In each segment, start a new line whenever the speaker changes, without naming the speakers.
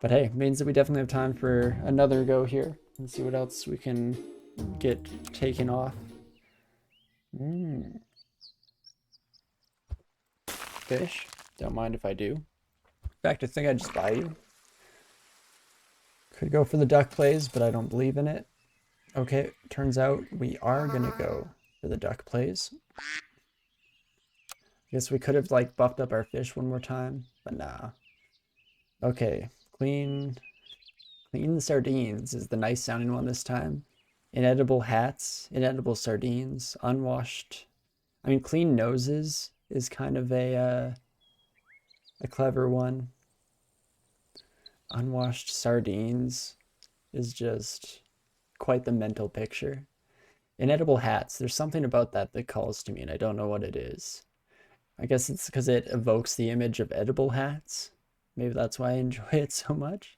But hey, means that we definitely have time for another go here and see what else we can get taken off. Fish. Don't mind if I do. In fact, I think I'd just buy you. Could go for the duck plays, but I don't believe in it. Okay, turns out we are gonna go for the duck plays. I guess we could have like buffed up our fish one more time, but nah. Okay, clean sardines is the nice sounding one this time. Inedible hats, inedible sardines, unwashed. I mean, clean noses is kind of a clever one. Unwashed sardines is just quite the mental picture. Inedible hats, there's something about that that calls to me, and I don't know what it is. I guess it's because it evokes the image of edible hats. Maybe that's why I enjoy it so much.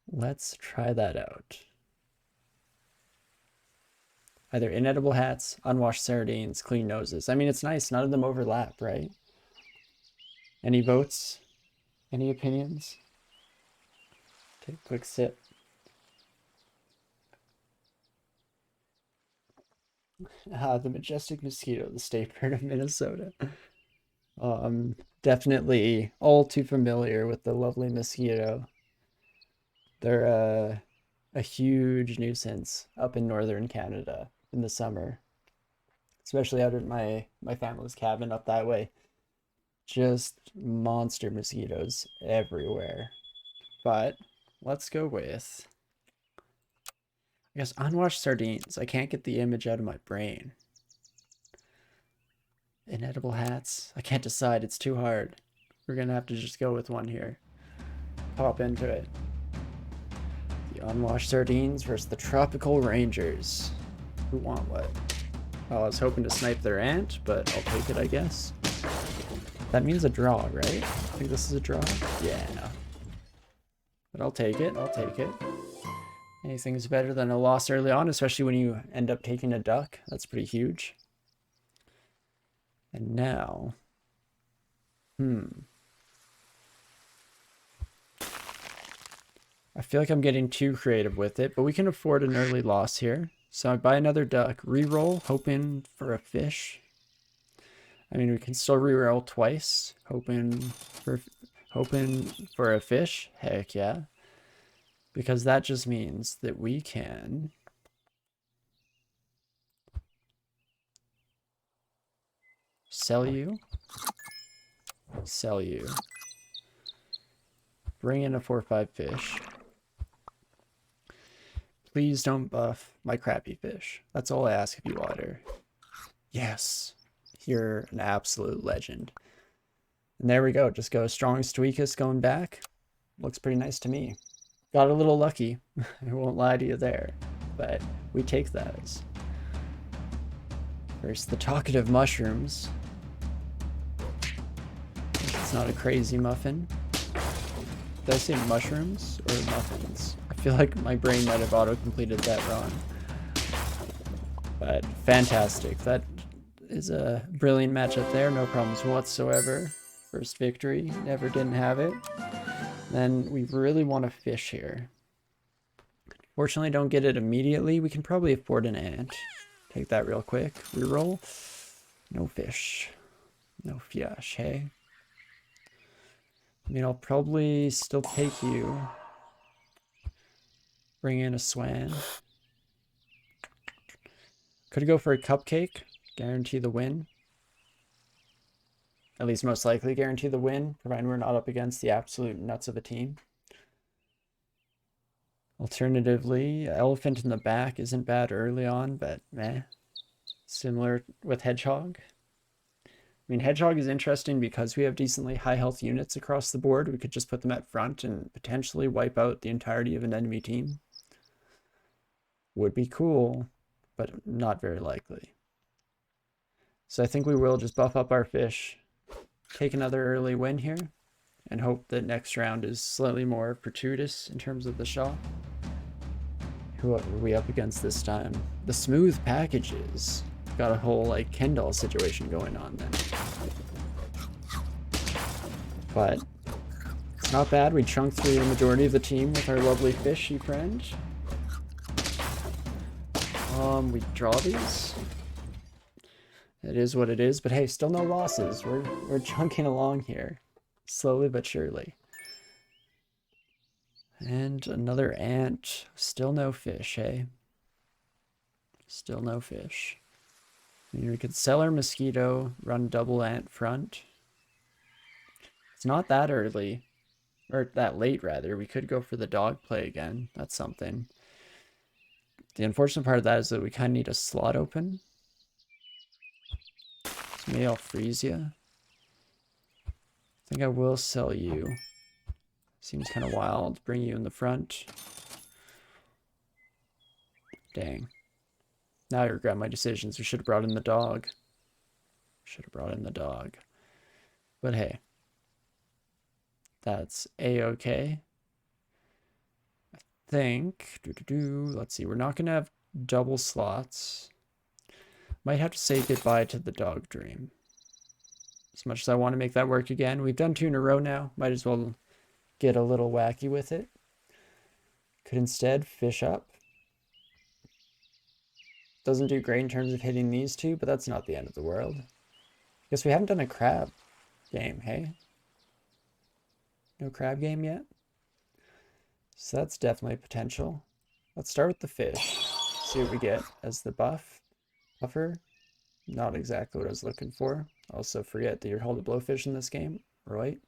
Let's try that out. Either inedible hats, unwashed sardines, clean noses. I mean, it's nice. None of them overlap, right? Any votes? Any opinions? Take a quick sip. The majestic mosquito, the state bird of Minnesota. I'm definitely all too familiar with the lovely mosquito. They're a huge nuisance up in northern Canada in the summer, especially out at my family's cabin up that way. Just monster mosquitoes everywhere. But let's go with, I guess, unwashed sardines. I can't get the image out of my brain. Inedible hats. I can't decide. It's too hard. We're gonna have to just go with one here. Pop into it. The unwashed sardines versus the tropical rangers. Who want what? Well, I was hoping to snipe their ant, but I'll take it, I guess. That means a draw, right? I think this is a draw. Yeah. But I'll take it. I'll take it. Anything's better than a loss early on, especially when you end up taking a duck. That's pretty huge. And now, I feel like I'm getting too creative with it, but we can afford an early loss here. So I buy another duck, reroll, hoping for a fish. I mean, we can still reroll twice, hoping for a fish. Heck yeah. Because that just means that we can sell you, bring in a 4/5 fish. Please don't buff my crappy fish. That's all I ask of you, Water. Yes, you're an absolute legend. And there we go. Just go strongest to weakest going back. Looks pretty nice to me. Got a little lucky. I won't lie to you there. But we take those. First, the talkative mushrooms. It's not a crazy muffin. Did I say mushrooms or muffins? I feel like my brain might have auto-completed that wrong. But fantastic. That is a brilliant matchup there. No problems whatsoever. First victory. Never didn't have it. Then we really want to fish here. Fortunately, don't get it immediately. We can probably afford an ant. Take that real quick. Reroll. No fish. No fish, hey? I mean, I'll probably still take you. Bring in a swan. Could go for a cupcake. Guarantee the win. At least most likely guarantee the win, provided we're not up against the absolute nuts of a team. Alternatively, elephant in the back isn't bad early on, but meh. Similar with hedgehog. I mean, hedgehog is interesting because we have decently high health units across the board. We could just put them at front and potentially wipe out the entirety of an enemy team. Would be cool, but not very likely. So I think we will just buff up our fish, take another early win here, and hope that next round is slightly more fortuitous in terms of the shot. Who are we up against this time? The smooth packages. Got a whole like Kendall situation going on then. But Not bad. We chunked through the majority of the team with our lovely fishy friend. We draw these. It is what it is, but hey, still no losses. We're chunking along here, slowly but surely. And another ant. Still no fish, hey? Still no fish. I mean, we could sell our mosquito, run double ant front. It's not that early, or that late rather. We could go for the dog play again. That's something. The unfortunate part of that is that we kind of need a slot open. So maybe I'll freeze you. I think I will sell you. Seems kind of wild. Bring you in the front. Dang. Now I regret my decisions. We should have brought in the dog. Should have brought in the dog. But hey. That's a-okay. I think. Let's see. We're not going to have double slots. Might have to say goodbye to the dog dream. As much as I want to make that work again. We've done 2 in a row now. Might as well get a little wacky with it. Could instead fish up. Doesn't do great in terms of hitting these 2, but that's not the end of the world. Guess we haven't done a crab game, hey? No crab game yet? So that's definitely potential. Let's start with the fish. See what we get as the buffer. Not exactly what I was looking for. Also forget that you're hold a blowfish in this game, right?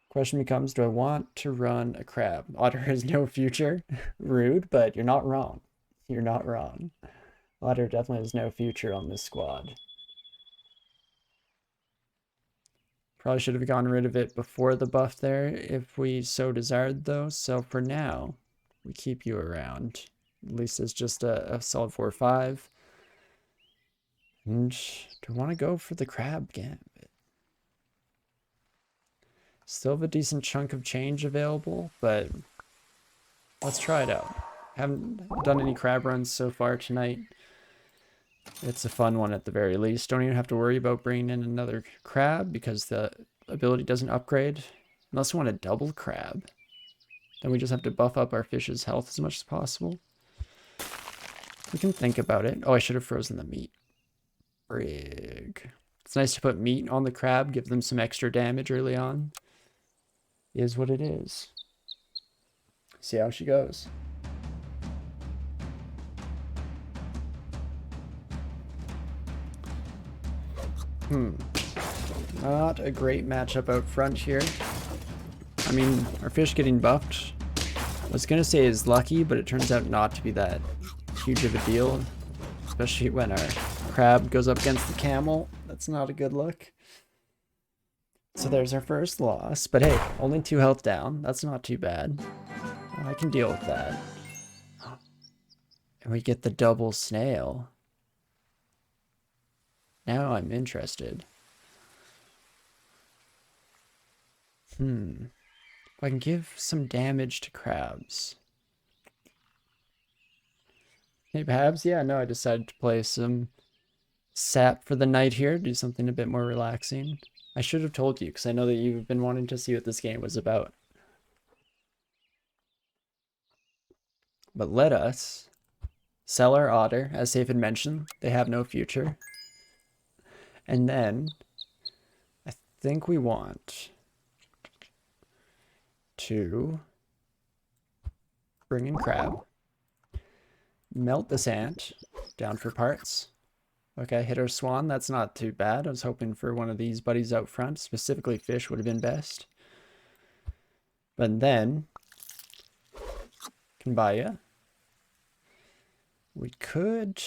Question becomes, do I want to run a crab? Otter has no future. Rude, but you're not wrong. You're not wrong. Otter definitely has no future on this squad. Probably should have gotten rid of it before the buff there if we so desired though. So for now, we keep you around. At least it's just a solid 4-5. And do I want to go for the crab gambit? Still have a decent chunk of change available, but let's try it out. Haven't done any crab runs so far tonight. It's a fun one at the very least. Don't even have to worry about bringing in another crab because the ability doesn't upgrade. Unless we want a double crab. Then we just have to buff up our fish's health as much as possible. We can think about it. Oh, I should have frozen the meat. Frig. It's nice to put meat on the crab, give them some extra damage early on. Is what it is. See how she goes. Not a great matchup out front here. I mean, our fish getting buffed, I was gonna say is lucky, but it turns out not to be that huge of a deal. Especially when our crab goes up against the camel. That's not a good look. So there's our first loss. But hey, only 2 health down. That's not too bad. I can deal with that. And we get the double snail. Now I'm interested. If I can give some damage to crabs. Hey, Babs, yeah, no, I decided to play some sap for the night here, do something a bit more relaxing. I should have told you, because I know that you've been wanting to see what this game was about. But let us sell our otter, as Safe had mentioned. They have no future. And then, I think we want to bring in crab. Melt this ant down for parts. Okay, hit our swan. That's not too bad. I was hoping for one of these buddies out front. Specifically, fish would have been best. But then, can buy you. We could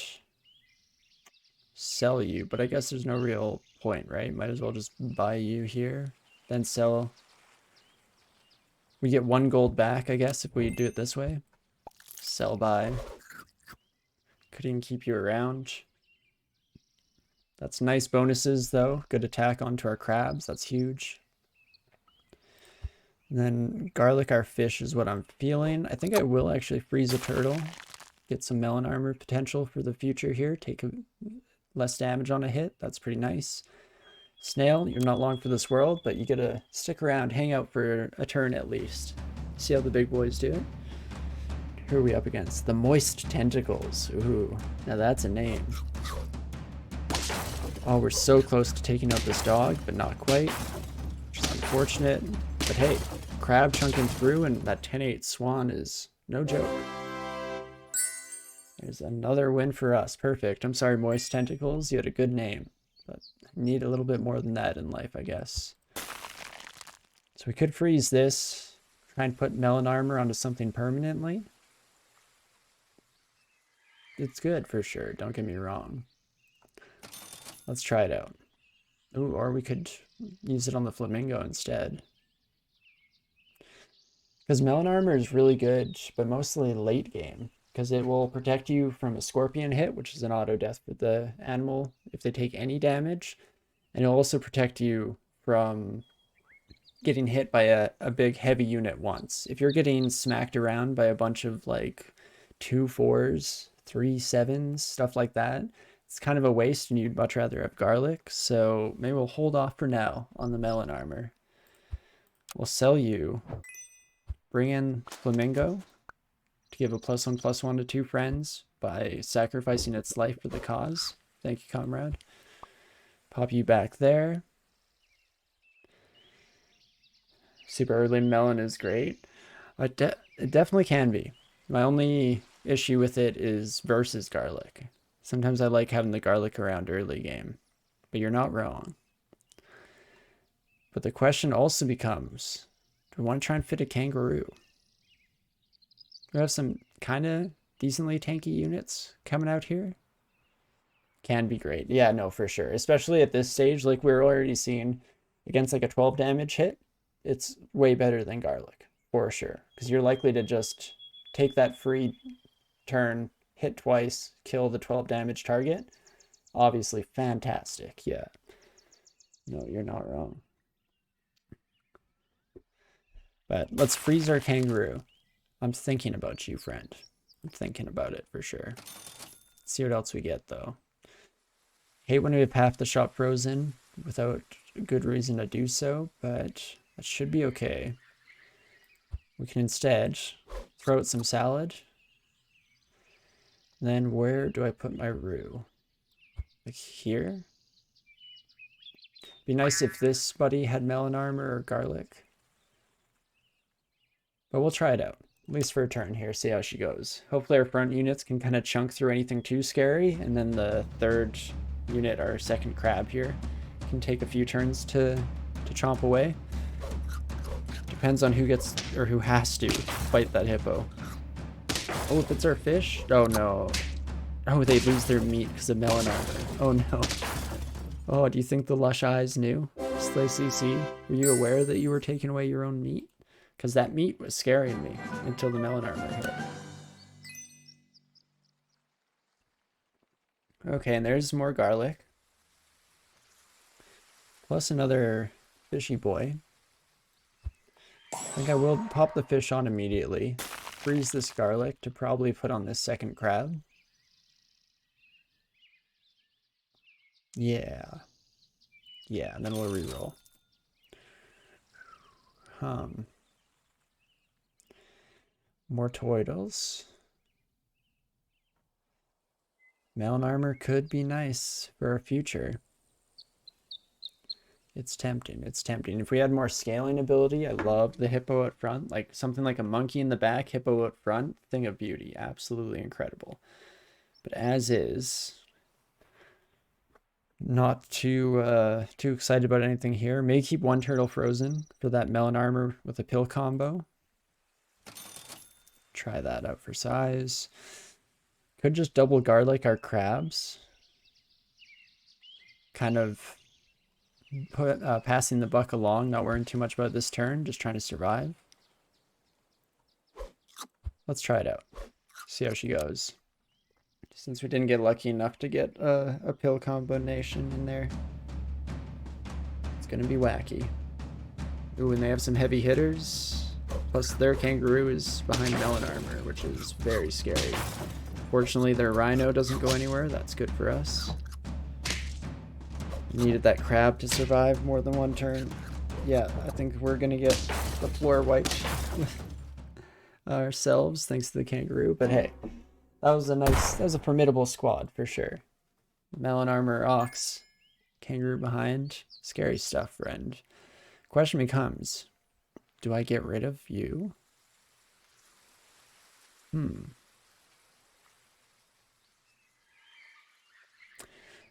sell you, but I guess there's no real point, right? Might as well just buy you here, then sell. We get 1 gold back, I guess, if we do it this way. Sell buy. Could even keep you around. That's nice bonuses, though. Good attack onto our crabs. That's huge. And then garlic our fish is what I'm feeling. I think I will actually freeze a turtle. Get some melon armor potential for the future here. Take less damage on a hit. That's pretty nice. Snail, you're not long for this world, but you gotta stick around, hang out for a turn at least. See how the big boys do it? Who are we up against? The Moist Tentacles. Ooh, now that's a name. Oh, we're so close to taking out this dog, but not quite. Which is unfortunate. But hey, crab chunking through, and that 10-8 swan is no joke. There's another win for us. Perfect. I'm sorry, Moist Tentacles. You had a good name, but I need a little bit more than that in life, I guess. So we could freeze this. Try and put melon armor onto something permanently. It's good for sure, don't get me wrong. Let's try it out. Ooh, or we could use it on the flamingo instead. Because melon armor is really good, but mostly late game. Because it will protect you from a scorpion hit, which is an auto death for the animal if they take any damage. And it'll also protect you from getting hit by a big heavy unit once. If you're getting smacked around by a bunch of like 2 4s, 3 7s, stuff like that, it's kind of a waste and you'd much rather have garlic. So maybe we'll hold off for now on the melon armor. We'll sell you. Bring in flamingo to give a +1/+1 to 2 friends by sacrificing its life for the cause. Thank you, comrade. Pop you back there. Super early melon is great. It definitely can be. My only issue with it is versus garlic. Sometimes I like having the garlic around early game, but you're not wrong. But the question also becomes, do we want to try and fit a kangaroo? We have some kind of decently tanky units coming out here. Can be great. Yeah, no, for sure. Especially at this stage, like we're already seeing against like a 12 damage hit, it's way better than garlic, for sure. Because you're likely to just take that free turn, hit twice, kill the 12 damage target. Obviously fantastic, yeah. No, you're not wrong. But let's freeze our kangaroo. I'm thinking about you, friend. I'm thinking about it for sure. Let's see what else we get, though. Hate when we have half the shop frozen without a good reason to do so, but that should be okay. We can instead throw out some salad. Then where do I put my roux? Like here? Be nice if this buddy had melon armor or garlic. But we'll try it out, at least for a turn here, see how she goes. Hopefully our front units can kind of chunk through anything too scary, and then the third unit, our second crab here, can take a few turns to chomp away. Depends on who gets, or who has to fight that hippo. Oh, if it's our fish? Oh no. Oh, they lose their meat because of melon armor. Oh no. Oh, do you think the lush eyes knew? Slay CC, were you aware that you were taking away your own meat? Because that meat was scaring me until the melon armor hit. Okay, and there's more garlic. Plus another fishy boy. I think I will pop the fish on immediately. Freeze this garlic to probably put on this second crab. Yeah. Yeah, and then we'll reroll. More toidles. Melon armor could be nice for our future. It's tempting. It's tempting. If we had more scaling ability, I love the hippo out front. Like something like a monkey in the back, hippo out front. Thing of beauty. Absolutely incredible. But as is, not too excited about anything here. May keep one turtle frozen for that melon armor with a pill combo. Try that out for size. Could just double garlic our crabs. Kind of put passing the buck along, not worrying too much about this turn, just trying to survive. Let's try it out. See how she goes. Since we didn't get lucky enough to get a pill combination in there. It's gonna be wacky. Ooh, and they have some heavy hitters. Plus their kangaroo is behind melon armor, which is very scary. Fortunately, their rhino doesn't go anywhere. That's good for us. Needed that crab to survive more than one turn. Yeah, I think we're gonna get the floor wiped ourselves thanks to the kangaroo. But hey, that was a formidable squad for sure. Melon armor, ox, kangaroo behind. Scary stuff, friend. Question becomes, do I get rid of you?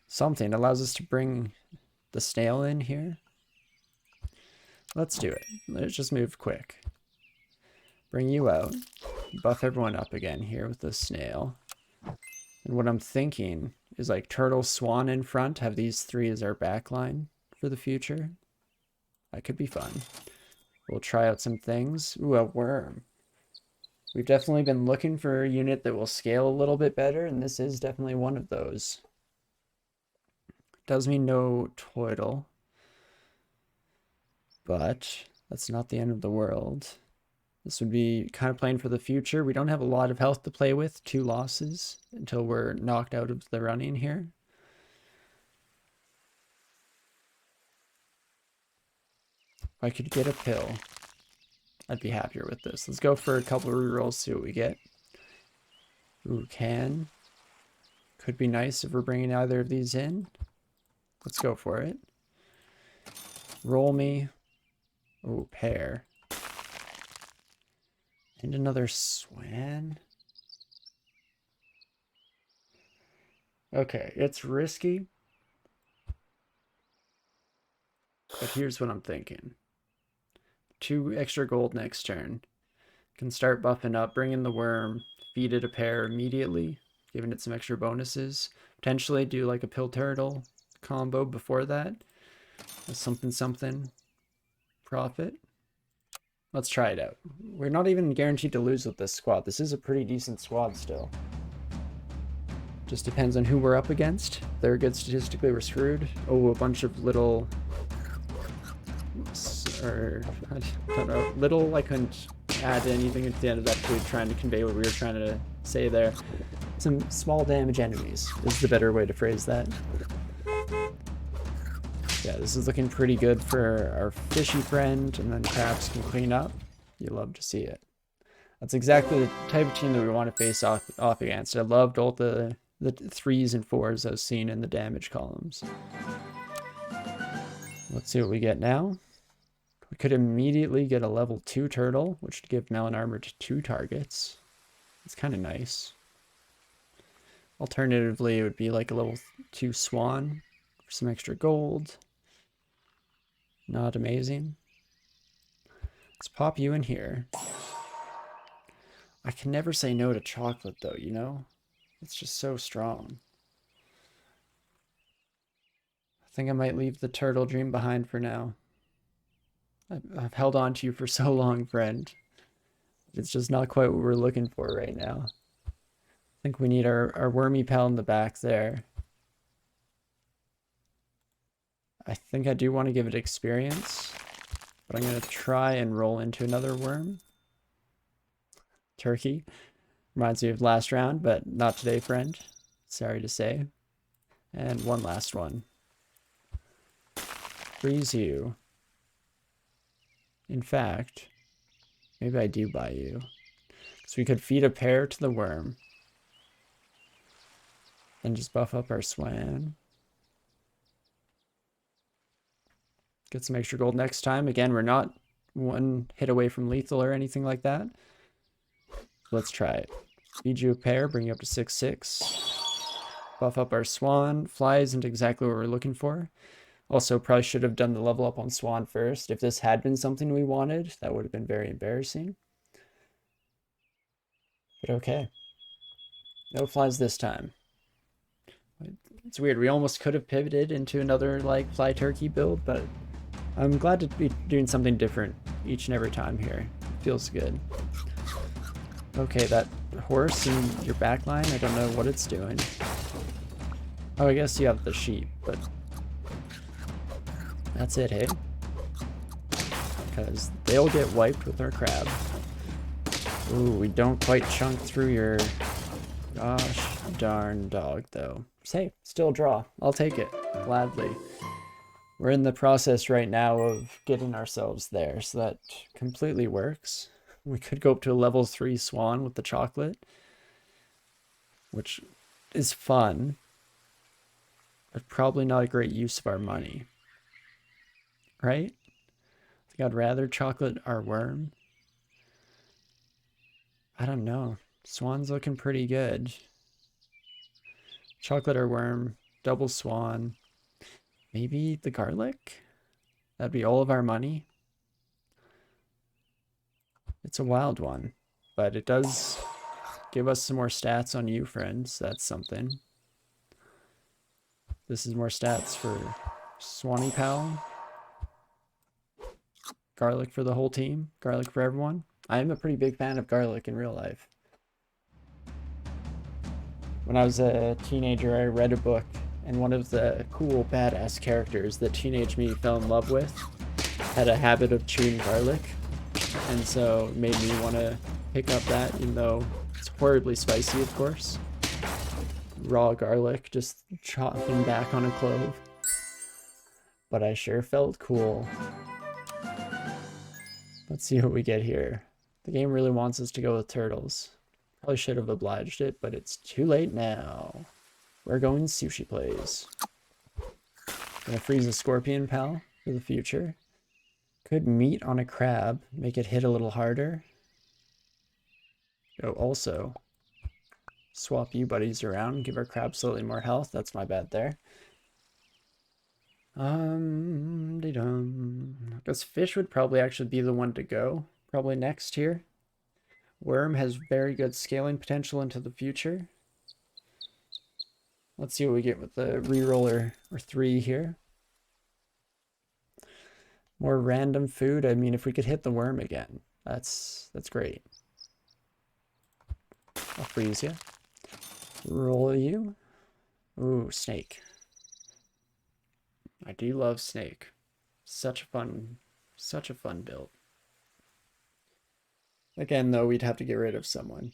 Something allows us to bring the snail in here. Let's do it. Let's just move quick. Bring you out. Buff everyone up again here with the snail. And what I'm thinking is like turtle, swan in front, have these three as our backline for the future. That could be fun. We'll try out some things. Ooh, a worm. We've definitely been looking for a unit that will scale a little bit better, and this is definitely one of those. Does mean no total, but that's not the end of the world. This would be kind of playing for the future. We don't have a lot of health to play with. 2 losses until we're knocked out of the running here. If I could get a pill, I'd be happier with this. Let's go for a couple of rerolls, see what we get. Ooh, can. Could be nice if we're bringing either of these in. Let's go for it. Roll me. Oh, pear. And another swan. Okay, it's risky. But here's what I'm thinking. 2 extra gold next turn. Can start buffing up, bring in the worm, feed it a pear immediately, giving it some extra bonuses. Potentially do like a pill turtle combo before that. Something profit. Let's try it out. We're not even guaranteed to lose with this squad. This is a pretty decent squad still. Just depends on who we're up against. If they're good statistically, we're screwed. Oh, a bunch of little... Or, I don't know. Little, I couldn't add anything at the end of that to trying to convey what we were trying to say there. Some small damage enemies is the better way to phrase that. Yeah, this is looking pretty good for our fishy friend, and then crabs can clean up. You love to see it. That's exactly the type of team that we want to face off against. I loved all the 3s and 4s I was seeing in the damage columns. Let's see what we get now. We could immediately get a level 2 turtle, which would give melon armor to 2 targets. It's kind of nice. Alternatively, it would be like a level 2 swan for some extra gold. Not amazing. Let's pop you in here. I can never say no to chocolate though, you know? It's just so strong. I think I might leave the turtle dream behind for now. I've held on to you for so long, friend. It's just not quite what we're looking for right now. I think we need our wormy pal in the back there. I think I do want to give it experience, but I'm going to try and roll into another worm. Turkey. Reminds me of last round, but not today, friend. Sorry to say. And one last one. Freeze you. In fact, maybe I do buy you. So we could feed a pear to the worm. Then just buff up our swan. Get some extra gold next time. Again, we're not 1 hit away from lethal or anything like that. Let's try it. Feed you a pear, bring you up to 6/6. Buff up our swan. Fly isn't exactly what we're looking for. Also, probably should have done the level up on swan first. If this had been something we wanted, that would have been very embarrassing. But okay. No flies this time. It's weird. We almost could have pivoted into another like fly turkey build, but I'm glad to be doing something different each and every time here. It feels good. Okay, that horse in your back line, I don't know what it's doing. Oh, I guess you have the sheep, but that's it, hey? Because they'll get wiped with our crab. Ooh, we don't quite chunk through your gosh darn dog, though. Hey, still draw. I'll take it, gladly. We're in the process right now of getting ourselves there, so that completely works. We could go up to a level 3 swan with the chocolate, which is fun, but probably not a great use of our money, right? I think I'd rather chocolate our worm. I don't know. Swan's looking pretty good. Chocolate our worm, double swan. Maybe the garlic? That'd be all of our money. It's a wild one, but it does give us some more stats on you, friends. That's something. This is more stats for Swanee Pal. Garlic for the whole team. Garlic for everyone. I am a pretty big fan of garlic in real life. When I was a teenager, I read a book, and one of the cool badass characters that teenage me fell in love with had a habit of chewing garlic, and so it made me want to pick up that, even though it's horribly spicy, of course. Raw garlic, just chopping back on a clove. But I sure felt cool. Let's see what we get here. The game really wants us to go with turtles. Probably should have obliged it, but it's too late now. We're going sushi plays. Gonna freeze a scorpion pal for the future. Could meat on a crab, make it hit a little harder. Oh, also, swap you buddies around, give our crab slightly more health. That's my bad there. I guess fish would probably actually be the one to go. Probably next here. Worm has very good scaling potential into the future. Let's see what we get with the reroller or 3 here. More random food. I mean, if we could hit the worm again, that's great. I'll freeze you. Roll you. Ooh, snake. I do love snake. Such a fun build. Again, though, we'd have to get rid of someone.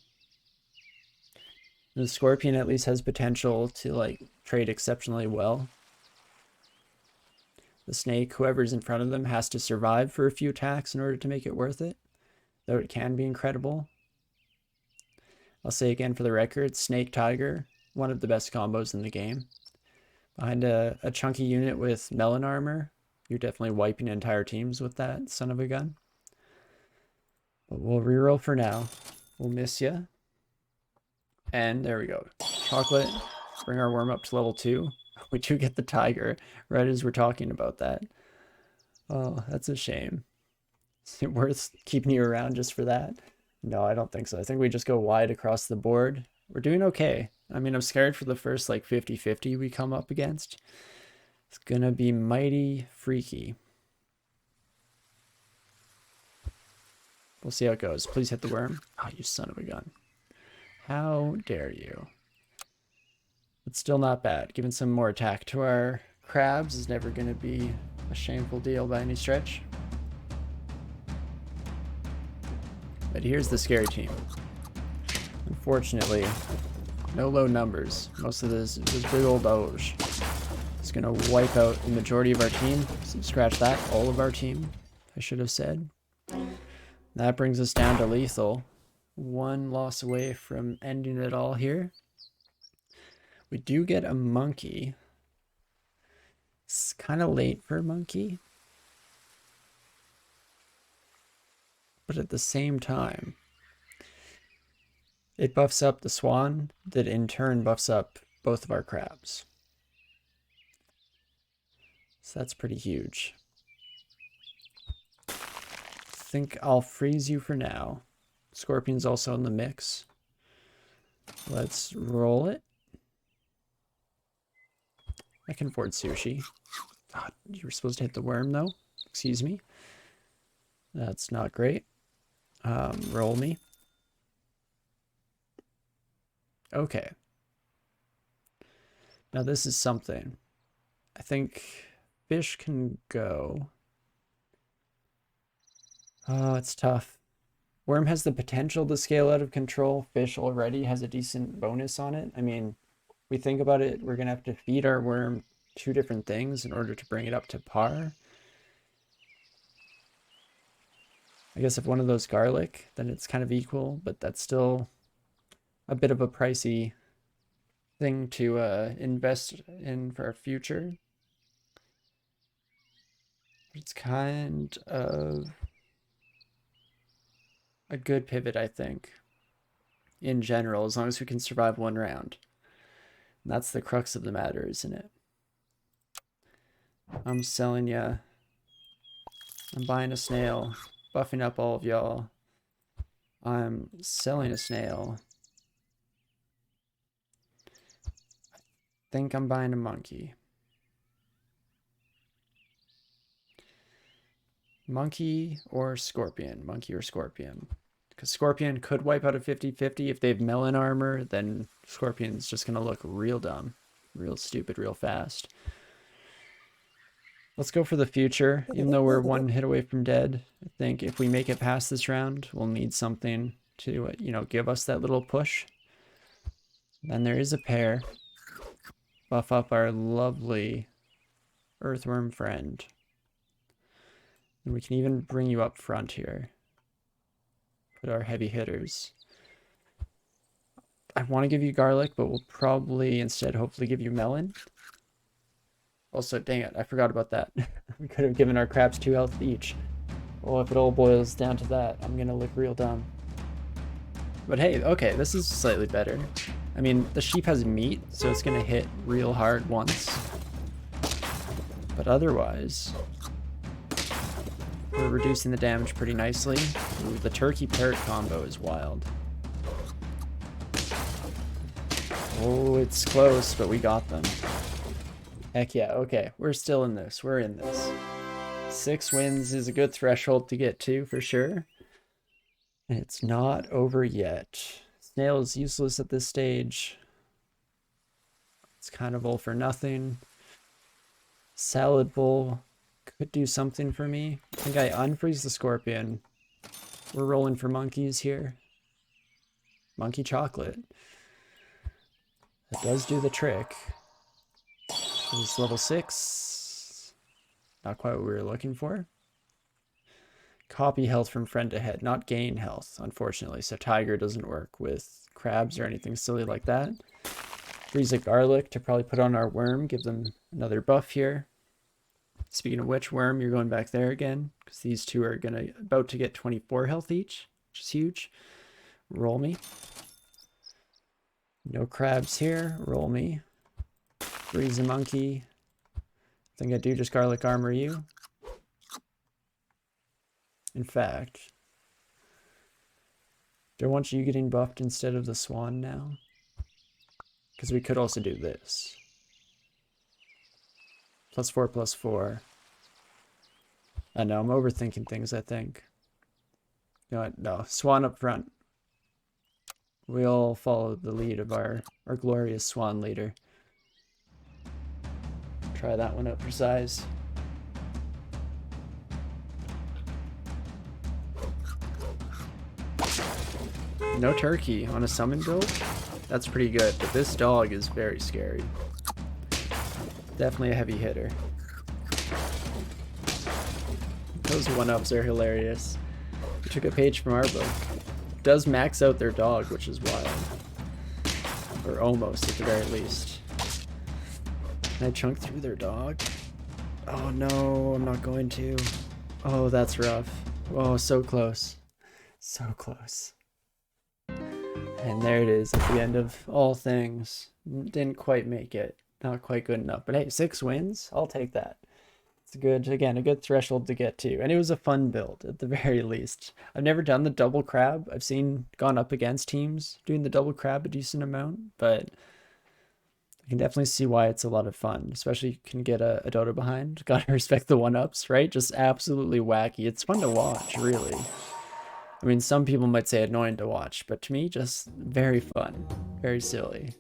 The scorpion at least has potential to like trade exceptionally well. The snake, whoever's in front of them, has to survive for a few attacks in order to make it worth it, though it can be incredible. I'll say again for the record, snake tiger, one of the best combos in the game. Behind a chunky unit with melon armor, you're definitely wiping entire teams with that son of a gun. But we'll reroll for now. We'll miss you. And there we go. Chocolate. Bring our worm up to level 2. We do get the tiger right as we're talking about that. Oh, that's a shame. Is it worth keeping you around just for that? No, I don't think so. I think we just go wide across the board. We're doing okay. I mean, I'm scared for the first like 50-50 we come up against. It's gonna be mighty freaky. We'll see how it goes. Please hit the worm. Oh, you son of a gun. How dare you? It's still not bad. Giving some more attack to our crabs is never going to be a shameful deal by any stretch. But here's the scary team. Unfortunately, no low numbers. Most of this big old Doge is going to wipe out the majority of our team. So scratch that, all of our team, I should have said. That brings us down to lethal. One loss away from ending it all here. We do get a monkey. It's kind of late for a monkey. But at the same time, it buffs up the swan, that in turn buffs up both of our crabs. So that's pretty huge. I think I'll freeze you for now. Scorpion's also in the mix. Let's roll it. I can afford sushi. God, you were supposed to hit the worm though. Excuse me. That's not great. Roll me. Okay. Now this is something. I think fish can go. Oh, it's tough. Worm has the potential to scale out of control. Fish already has a decent bonus on it. I mean, we think about it, we're gonna have to feed our worm two different things in order to bring it up to par. I guess if one of those garlic, then it's kind of equal, but that's still a bit of a pricey thing to invest in for our future. It's kind of a good pivot, I think, in general, as long as we can survive one round. And that's the crux of the matter, isn't it? I'm selling ya. I'm buying a snail, buffing up all of y'all. I'm selling a snail. I think I'm buying a monkey. Monkey or scorpion? Monkey or scorpion? Because scorpion could wipe out a 50-50. If they have melon armor, then scorpion's just going to look real dumb, real stupid, real fast. Let's go for the future. Even though we're one hit away from dead, I think if we make it past this round, we'll need something to, give us that little push. Then there is a pair. Buff up our lovely earthworm friend. And we can even bring you up front here. Put our heavy hitters. I want to give you garlic, but we'll probably instead hopefully give you melon. Also, dang it, I forgot about that. We could have given our crabs 2 health each. Well, if it all boils down to that, I'm gonna look real dumb. But hey, okay, this is slightly better. I mean, the sheep has meat, so it's gonna hit real hard once. But otherwise, we're reducing the damage pretty nicely. Ooh, the turkey parrot combo is wild. Oh, it's close, but we got them. Heck yeah, okay, we're still in this. We're in this. 6 wins is a good threshold to get to, for sure. And it's not over yet. Snail is useless at this stage. It's kind of all for nothing. Salad bowl could do something for me. I think I unfreeze the scorpion. We're rolling for monkeys here. Monkey chocolate. That does do the trick. This is level 6. Not quite what we were looking for. Copy health from friend to head, not gain health, unfortunately. So tiger doesn't work with crabs or anything silly like that. Freeze a garlic to probably put on our worm, give them another buff here. Speaking of which, worm, you're going back there again, because these two are about to get 24 health each, which is huge. Roll me. No crabs here. Roll me. Freeze a monkey. I think I do just garlic armor you. In fact, do I want you getting buffed instead of the swan now? Because we could also do this. +4/+4. I know, I'm overthinking things, I think. You know what? No, swan up front. We'll follow the lead of our glorious swan leader. Try that one out for size. No turkey on a summon build? That's pretty good, but this dog is very scary. Definitely a heavy hitter. Those 1-ups are hilarious. We took a page from our book. Does max out their dog, which is wild. Or almost, at the very least. Can I chunk through their dog? Oh no, I'm not going to. Oh, that's rough. Oh, so close. So close. And there it is at the end of all things. Didn't quite make it. Not quite good enough. But hey, 6 wins? I'll take that. It's good, again, a good threshold to get to. And it was a fun build, at the very least. I've never done the double crab. I've gone up against teams doing the double crab a decent amount, but I can definitely see why it's a lot of fun, especially you can get a Dota behind. Gotta respect the 1-ups, right? Just absolutely wacky. It's fun to watch, really. I mean, some people might say annoying to watch, but to me, just very fun, very silly.